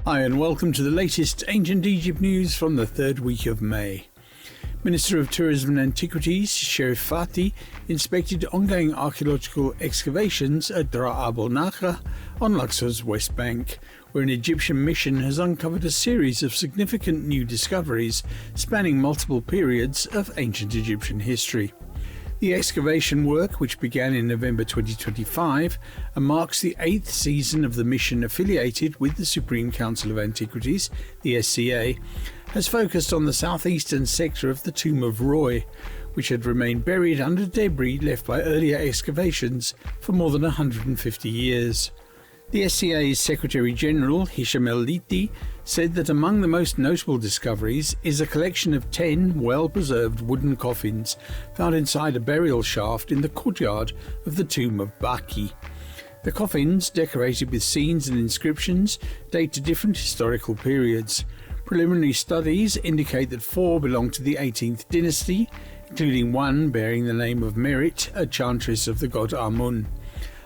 Hi and welcome to the latest Ancient Egypt news from the third week of May. Minister of Tourism and Antiquities Sherif Fati inspected ongoing archaeological excavations at Dra Abu on Luxor's West Bank, where an Egyptian mission has uncovered a series of significant new discoveries spanning multiple periods of ancient Egyptian history. The excavation work, which began in November 2025 and marks the 8th season of the mission affiliated with the Supreme Council of Antiquities, the SCA, has focused on the southeastern sector of the Tomb of Roy, which had remained buried under debris left by earlier excavations for more than 150 years. The SCA's Secretary-General, Hisham el-Lithi, said that among the most notable discoveries is a collection of 10 well-preserved wooden coffins found inside a burial shaft in the courtyard of the Tomb of Baki. The coffins, decorated with scenes and inscriptions, date to different historical periods. Preliminary studies indicate that 4 belong to the 18th dynasty, including one bearing the name of Merit, a chantress of the god Amun.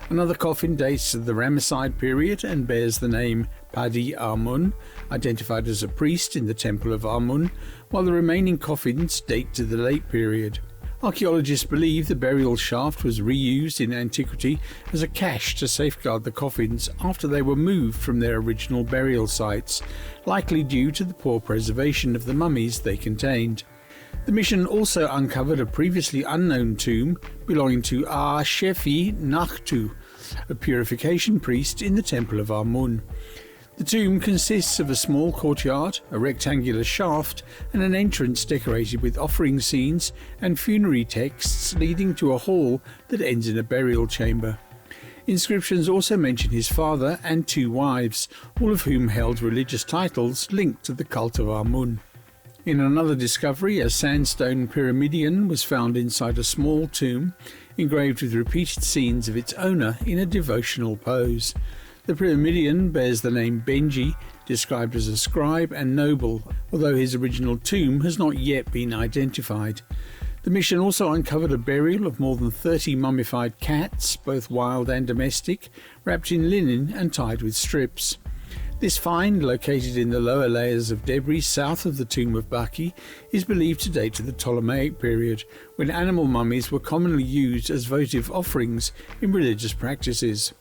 Another coffin dates to the Ramesside period and bears the name Padi Amun, identified as a priest in the Temple of Amun, while the remaining coffins date to the late period. Archaeologists believe the burial shaft was reused in antiquity as a cache to safeguard the coffins after they were moved from their original burial sites, likely due to the poor preservation of the mummies they contained. The mission also uncovered a previously unknown tomb belonging to Shefi Nakhtu, a purification priest in the Temple of Amun. The tomb consists of a small courtyard, a rectangular shaft, and an entrance decorated with offering scenes and funerary texts leading to a hall that ends in a burial chamber. Inscriptions also mention his father and 2 wives, all of whom held religious titles linked to the cult of Amun. In another discovery, a sandstone pyramidion was found inside a small tomb, engraved with repeated scenes of its owner in a devotional pose. The pyramidion bears the name Benji, described as a scribe and noble, although his original tomb has not yet been identified. The mission also uncovered a burial of more than 30 mummified cats, both wild and domestic, wrapped in linen and tied with strips. This find, located in the lower layers of debris south of the Tomb of Baki, is believed to date to the Ptolemaic period, when animal mummies were commonly used as votive offerings in religious practices.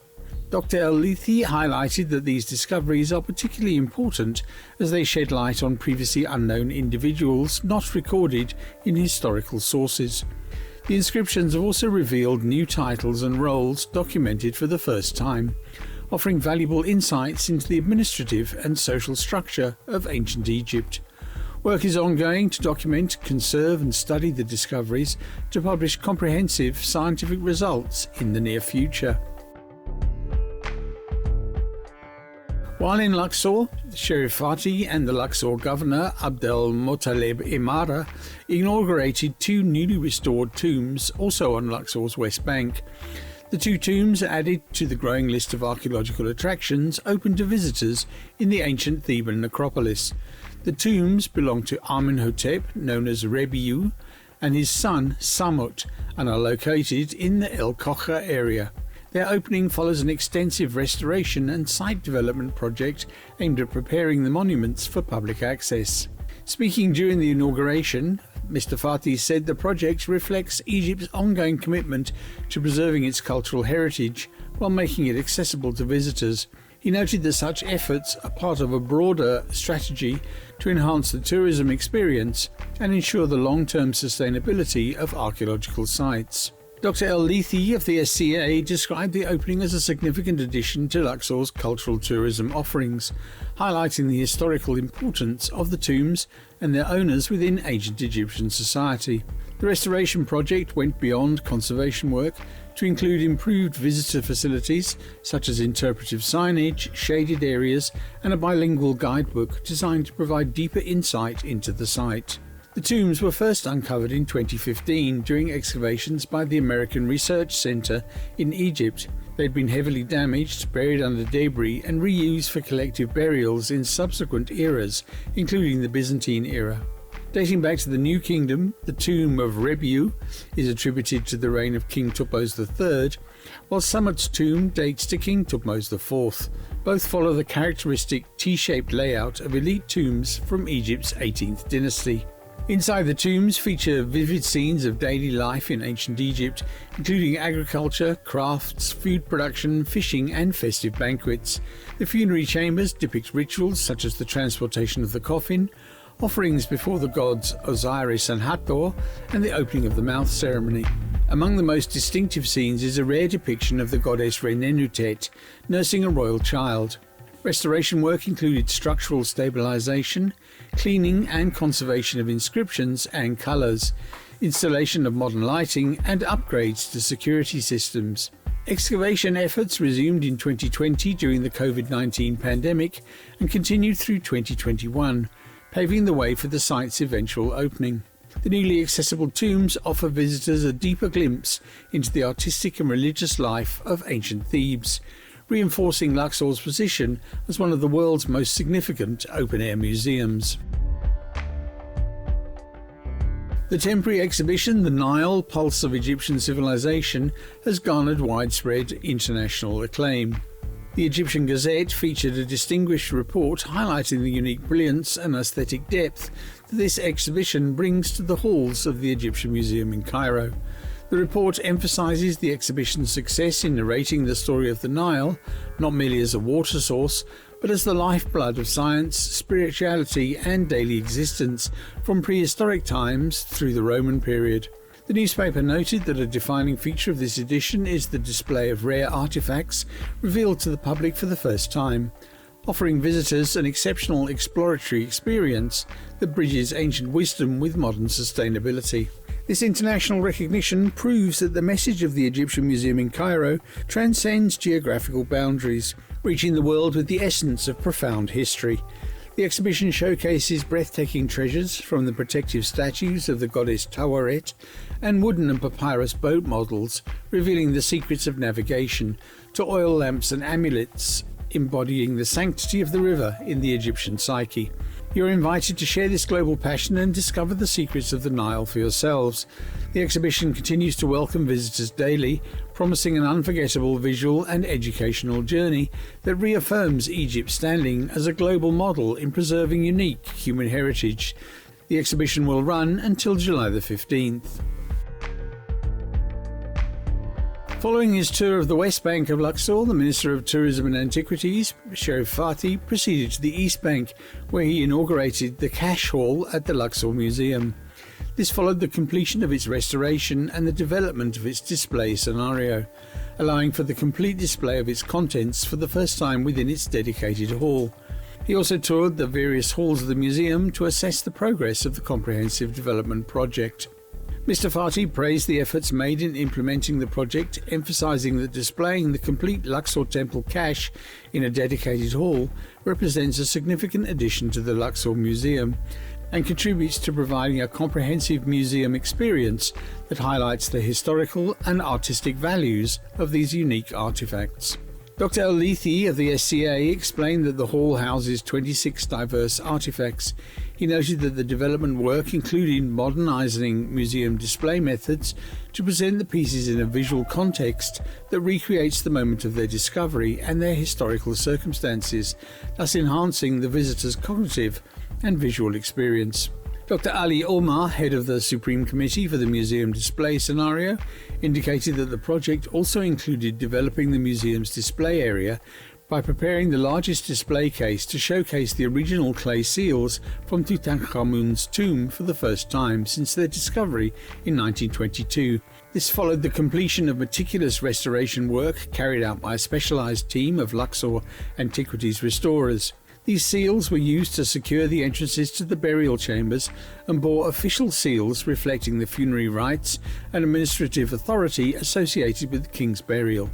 Dr. el-Lithi highlighted that these discoveries are particularly important as they shed light on previously unknown individuals not recorded in historical sources. The inscriptions have also revealed new titles and roles documented for the first time, offering valuable insights into the administrative and social structure of ancient Egypt. Work is ongoing to document, conserve and study the discoveries to publish comprehensive scientific results in the near future. While in Luxor, Sherif Fati and the Luxor governor Abdel Mottaleb Imara inaugurated 2 newly restored tombs also on Luxor's West Bank. The 2 tombs added to the growing list of archaeological attractions open to visitors in the ancient Theban necropolis. The tombs belong to Amenhotep, known as Rebiu, and his son Samut, and are located in the el-Khokha area. Their opening follows an extensive restoration and site development project aimed at preparing the monuments for public access. Speaking during the inauguration, Mr. Fati said the project reflects Egypt's ongoing commitment to preserving its cultural heritage while making it accessible to visitors. He noted that such efforts are part of a broader strategy to enhance the tourism experience and ensure the long-term sustainability of archaeological sites. Dr. el-Lithi of the SCA described the opening as a significant addition to Luxor's cultural tourism offerings, highlighting the historical importance of the tombs and their owners within ancient Egyptian society. The restoration project went beyond conservation work to include improved visitor facilities such as interpretive signage, shaded areas, and a bilingual guidebook designed to provide deeper insight into the site. The tombs were first uncovered in 2015 during excavations by the American Research Center in Egypt. They'd been heavily damaged, buried under debris, and reused for collective burials in subsequent eras, including the Byzantine era. Dating back to the New Kingdom, the tomb of Rebiu is attributed to the reign of King Thutmose III, while Summit's tomb dates to King Thutmose IV. Both follow the characteristic T-shaped layout of elite tombs from Egypt's 18th dynasty. Inside the tombs feature vivid scenes of daily life in ancient Egypt, including agriculture, crafts, food production, fishing and festive banquets. The funerary chambers depict rituals such as the transportation of the coffin, offerings before the gods Osiris and Hathor, and the opening of the mouth ceremony. Among the most distinctive scenes is a rare depiction of the goddess Renenutet nursing a royal child. Restoration work included structural stabilization, cleaning and conservation of inscriptions and colours, installation of modern lighting and upgrades to security systems. Excavation efforts resumed in 2020 during the COVID-19 pandemic and continued through 2021, paving the way for the site's eventual opening. The newly accessible tombs offer visitors a deeper glimpse into the artistic and religious life of ancient Thebes, reinforcing Luxor's position as one of the world's most significant open-air museums. The temporary exhibition, The Nile, Pulse of Egyptian Civilization, has garnered widespread international acclaim. The Egyptian Gazette featured a distinguished report highlighting the unique brilliance and aesthetic depth that this exhibition brings to the halls of the Egyptian Museum in Cairo. The report emphasises the exhibition's success in narrating the story of the Nile, not merely as a water source, but as the lifeblood of science, spirituality and daily existence from prehistoric times through the Roman period. The newspaper noted that a defining feature of this edition is the display of rare artefacts revealed to the public for the first time, offering visitors an exceptional exploratory experience that bridges ancient wisdom with modern sustainability. This international recognition proves that the message of the Egyptian Museum in Cairo transcends geographical boundaries, reaching the world with the essence of profound history. The exhibition showcases breathtaking treasures from the protective statues of the goddess Taweret and wooden and papyrus boat models, revealing the secrets of navigation, to oil lamps and amulets embodying the sanctity of the river in the Egyptian psyche. You're invited to share this global passion and discover the secrets of the Nile for yourselves. The exhibition continues to welcome visitors daily, promising an unforgettable visual and educational journey that reaffirms Egypt's standing as a global model in preserving unique human heritage. The exhibition will run until July the 15th. Following his tour of the West Bank of Luxor, the Minister of Tourism and Antiquities, Sherif Fathi, proceeded to the East Bank, where he inaugurated the Cash Hall at the Luxor Museum. This followed the completion of its restoration and the development of its display scenario, allowing for the complete display of its contents for the first time within its dedicated hall. He also toured the various halls of the museum to assess the progress of the comprehensive development project. Mr. Fathi praised the efforts made in implementing the project, emphasising that displaying the complete Luxor Temple cache in a dedicated hall represents a significant addition to the Luxor Museum and contributes to providing a comprehensive museum experience that highlights the historical and artistic values of these unique artefacts. Dr. El-Lithi of the SCA explained that the hall houses 26 diverse artefacts. He noted that the development work included modernising museum display methods to present the pieces in a visual context that recreates the moment of their discovery and their historical circumstances, thus enhancing the visitor's cognitive and visual experience. Dr. Ali Omar, head of the Supreme Committee for the Museum Display Scenario, indicated that the project also included developing the museum's display area by preparing the largest display case to showcase the original clay seals from Tutankhamun's tomb for the first time since their discovery in 1922. This followed the completion of meticulous restoration work carried out by a specialised team of Luxor antiquities restorers. These seals were used to secure the entrances to the burial chambers and bore official seals reflecting the funerary rites and administrative authority associated with the king's burial.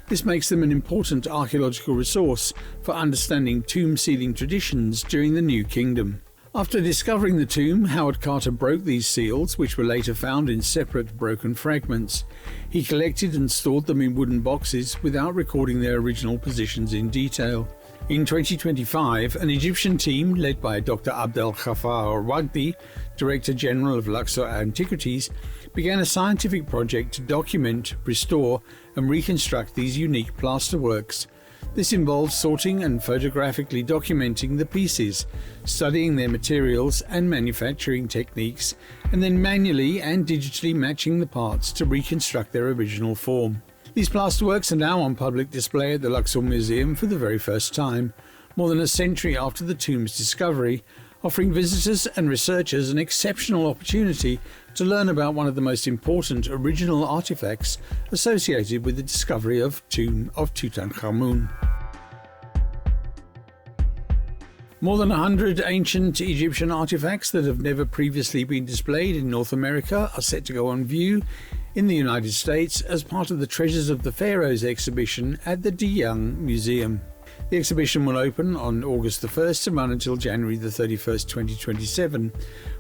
This makes them an important archaeological resource for understanding tomb sealing traditions during the New Kingdom. After discovering the tomb, Howard Carter broke these seals, which were later found in separate broken fragments. He collected and stored them in wooden boxes without recording their original positions in detail. In 2025, an Egyptian team led by Dr. Abdel Khaffar Wagdi, Director General of Luxor Antiquities, began a scientific project to document, restore and reconstruct these unique plasterworks. This involves sorting and photographically documenting the pieces, studying their materials and manufacturing techniques, and then manually and digitally matching the parts to reconstruct their original form. These plasterworks are now on public display at the Luxor Museum for the very first time, more than a century after the tomb's discovery, offering visitors and researchers an exceptional opportunity to learn about one of the most important original artifacts associated with the discovery of tomb of Tutankhamun. More than 100 ancient Egyptian artifacts that have never previously been displayed in North America are set to go on view in the United States as part of the Treasures of the Pharaohs exhibition at the De Young Museum. The exhibition will open on August the 1st and run until January the 31st, 2027,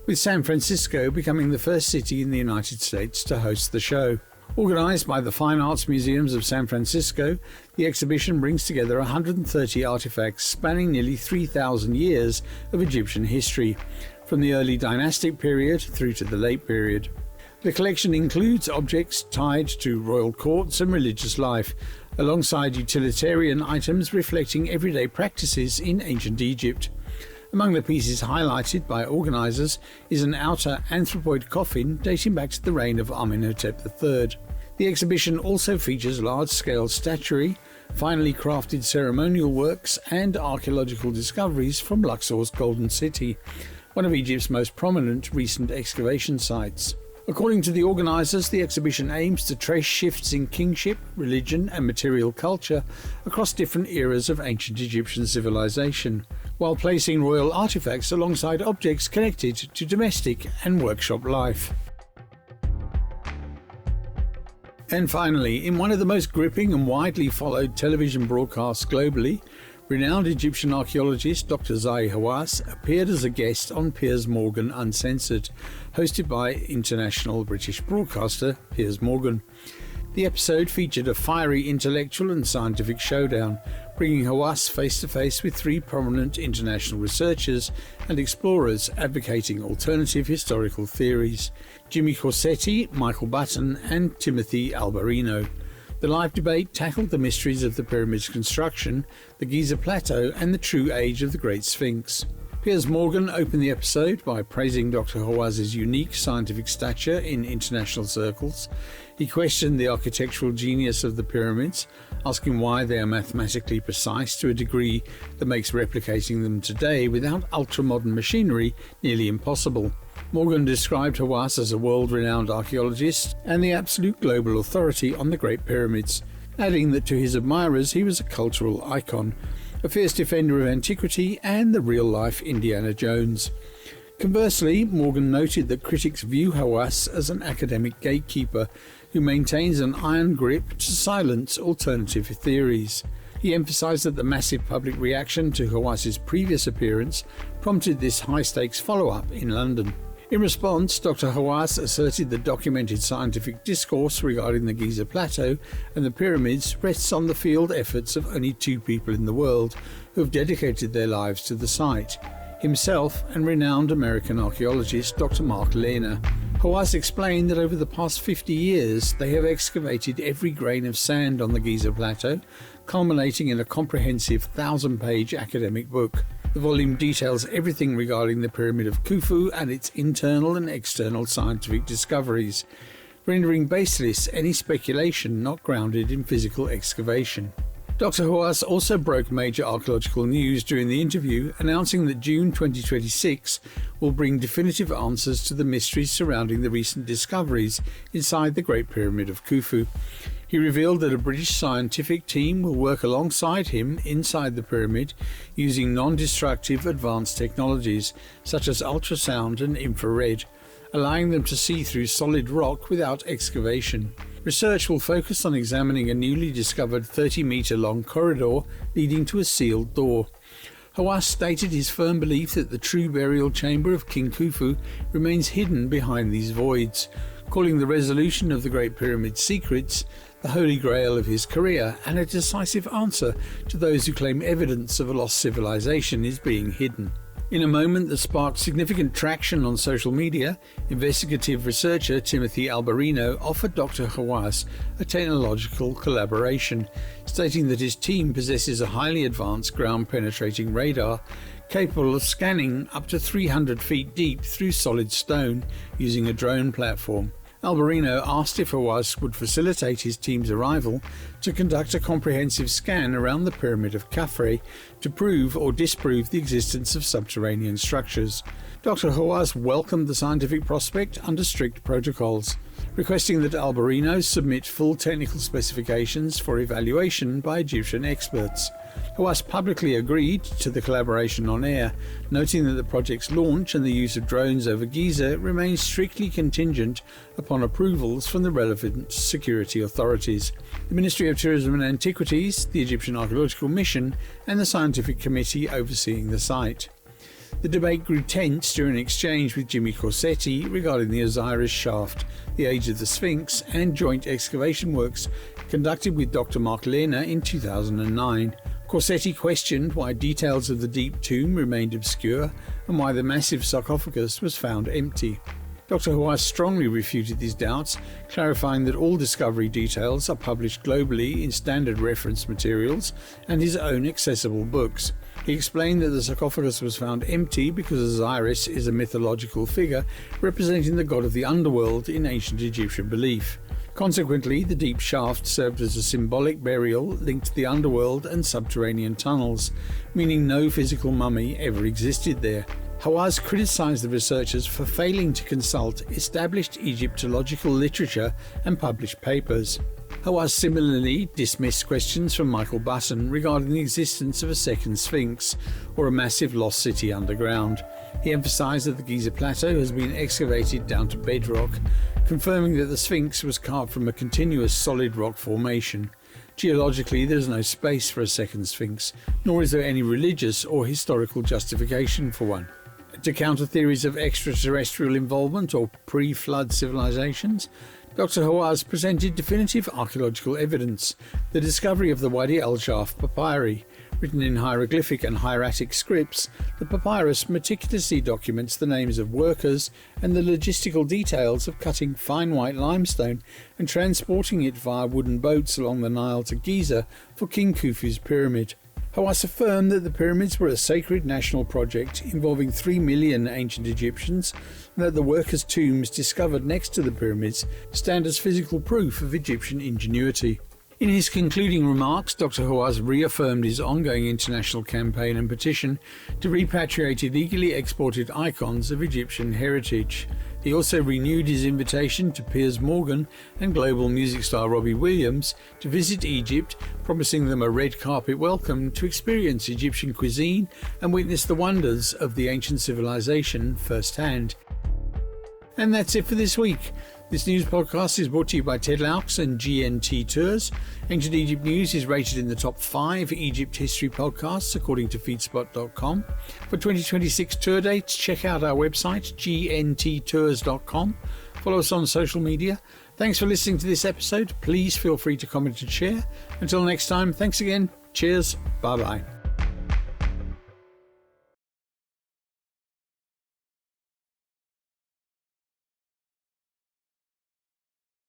with San Francisco becoming the first city in the United States to host the show. Organised by the Fine Arts Museums of San Francisco, the exhibition brings together 130 artifacts spanning nearly 3,000 years of Egyptian history, from the early dynastic period through to the late period. The collection includes objects tied to royal courts and religious life, alongside utilitarian items reflecting everyday practices in ancient Egypt. Among the pieces highlighted by organisers is an outer anthropoid coffin dating back to the reign of Amenhotep III. The exhibition also features large-scale statuary, finely crafted ceremonial works and archaeological discoveries from Luxor's Golden City, one of Egypt's most prominent recent excavation sites. According to the organisers, the exhibition aims to trace shifts in kingship, religion and material culture across different eras of ancient Egyptian civilization, while placing royal artefacts alongside objects connected to domestic and workshop life. And finally, in one of the most gripping and widely followed television broadcasts globally, renowned Egyptian archaeologist Dr. Zahi Hawass appeared as a guest on Piers Morgan Uncensored, hosted by international British broadcaster Piers Morgan. The episode featured a fiery intellectual and scientific showdown, bringing Hawass face to face with three prominent international researchers and explorers advocating alternative historical theories: Jimmy Corsetti, Michael Button and Timothy Albarino. The live debate tackled the mysteries of the pyramid's construction, the Giza Plateau and the true age of the Great Sphinx. Piers Morgan opened the episode by praising Dr. Hawass's unique scientific stature in international circles. He questioned the architectural genius of the pyramids, asking why they are mathematically precise to a degree that makes replicating them today without ultra-modern machinery nearly impossible. Morgan described Hawass as a world-renowned archaeologist and the absolute global authority on the Great Pyramids, adding that to his admirers he was a cultural icon, a fierce defender of antiquity and the real-life Indiana Jones. Conversely, Morgan noted that critics view Hawass as an academic gatekeeper who maintains an iron grip to silence alternative theories. He emphasised that the massive public reaction to Hawass's previous appearance prompted this high-stakes follow-up in London. In response, Dr. Hawass asserted that documented scientific discourse regarding the Giza Plateau and the pyramids rests on the field efforts of only two people in the world who have dedicated their lives to the site: himself and renowned American archaeologist Dr. Mark Lehner. Hawass explained that over the past 50 years they have excavated every grain of sand on the Giza Plateau, culminating in a comprehensive 1,000-page academic book. The volume details everything regarding the Pyramid of Khufu and its internal and external scientific discoveries, rendering baseless any speculation not grounded in physical excavation. Dr. Hawass also broke major archaeological news during the interview, announcing that June 2026 will bring definitive answers to the mysteries surrounding the recent discoveries inside the Great Pyramid of Khufu. He revealed that a British scientific team will work alongside him inside the pyramid using non-destructive advanced technologies such as ultrasound and infrared, allowing them to see through solid rock without excavation. Research will focus on examining a newly discovered 30-metre-long corridor leading to a sealed door. Hawass stated his firm belief that the true burial chamber of King Khufu remains hidden behind these voids, calling the resolution of the Great Pyramid's secrets the holy grail of his career and a decisive answer to those who claim evidence of a lost civilization is being hidden. In a moment that sparked significant traction on social media, investigative researcher Timothy Alberino offered Dr. Hawass a technological collaboration, stating that his team possesses a highly advanced ground-penetrating radar capable of scanning up to 300 feet deep through solid stone using a drone platform. Alberino asked if Hawass would facilitate his team's arrival to conduct a comprehensive scan around the Pyramid of Khafre to prove or disprove the existence of subterranean structures. Dr. Hawass welcomed the scientific prospect under strict protocols, requesting that Alberino submit full technical specifications for evaluation by Egyptian experts. Hawass publicly agreed to the collaboration on air, noting that the project's launch and the use of drones over Giza remains strictly contingent upon approvals from the relevant security authorities, the Ministry of Tourism and Antiquities, the Egyptian Archaeological Mission, and the scientific committee overseeing the site. The debate grew tense during an exchange with Jimmy Corsetti regarding the Osiris shaft, the age of the Sphinx, and joint excavation works conducted with Dr. Mark Lehner in 2009. Corsetti questioned why details of the deep tomb remained obscure and why the massive sarcophagus was found empty. Dr. Hawass strongly refuted these doubts, clarifying that all discovery details are published globally in standard reference materials and his own accessible books. He explained that the sarcophagus was found empty because Osiris is a mythological figure representing the god of the underworld in ancient Egyptian belief. Consequently, the deep shaft served as a symbolic burial linked to the underworld and subterranean tunnels, meaning no physical mummy ever existed there. Hawass criticised the researchers for failing to consult established Egyptological literature and published papers. Hawass similarly dismissed questions from Michael Button regarding the existence of a second Sphinx or a massive lost city underground. He emphasised that the Giza Plateau has been excavated down to bedrock, confirming that the Sphinx was carved from a continuous solid rock formation. Geologically, there is no space for a second Sphinx, nor is there any religious or historical justification for one. To counter theories of extraterrestrial involvement or pre-flood civilizations, Dr. Hawass presented definitive archaeological evidence, the discovery of the Wadi al-Jarf papyri. Written in hieroglyphic and hieratic scripts, the papyrus meticulously documents the names of workers and the logistical details of cutting fine white limestone and transporting it via wooden boats along the Nile to Giza for King Khufu's pyramid. Hawass affirmed that the pyramids were a sacred national project involving 3 million ancient Egyptians, and that the workers' tombs discovered next to the pyramids stand as physical proof of Egyptian ingenuity. In his concluding remarks, Dr. Hawass reaffirmed his ongoing international campaign and petition to repatriate illegally exported icons of Egyptian heritage. He also renewed his invitation to Piers and global music star Robbie Williams to visit Egypt, promising them a red carpet welcome to experience Egyptian cuisine and witness the wonders of the ancient civilization firsthand. And that's it for this week. This news podcast is brought to you by Ted Laux and GNT Tours. Ancient Egypt News is rated in the top 5 Egypt history podcasts according to feedspot.com. For 2026 tour dates, check out our website gnttours.com. Follow us on social media. Thanks for listening to this episode. Please feel free to comment and share. Until next time, thanks again. Cheers. Bye-bye.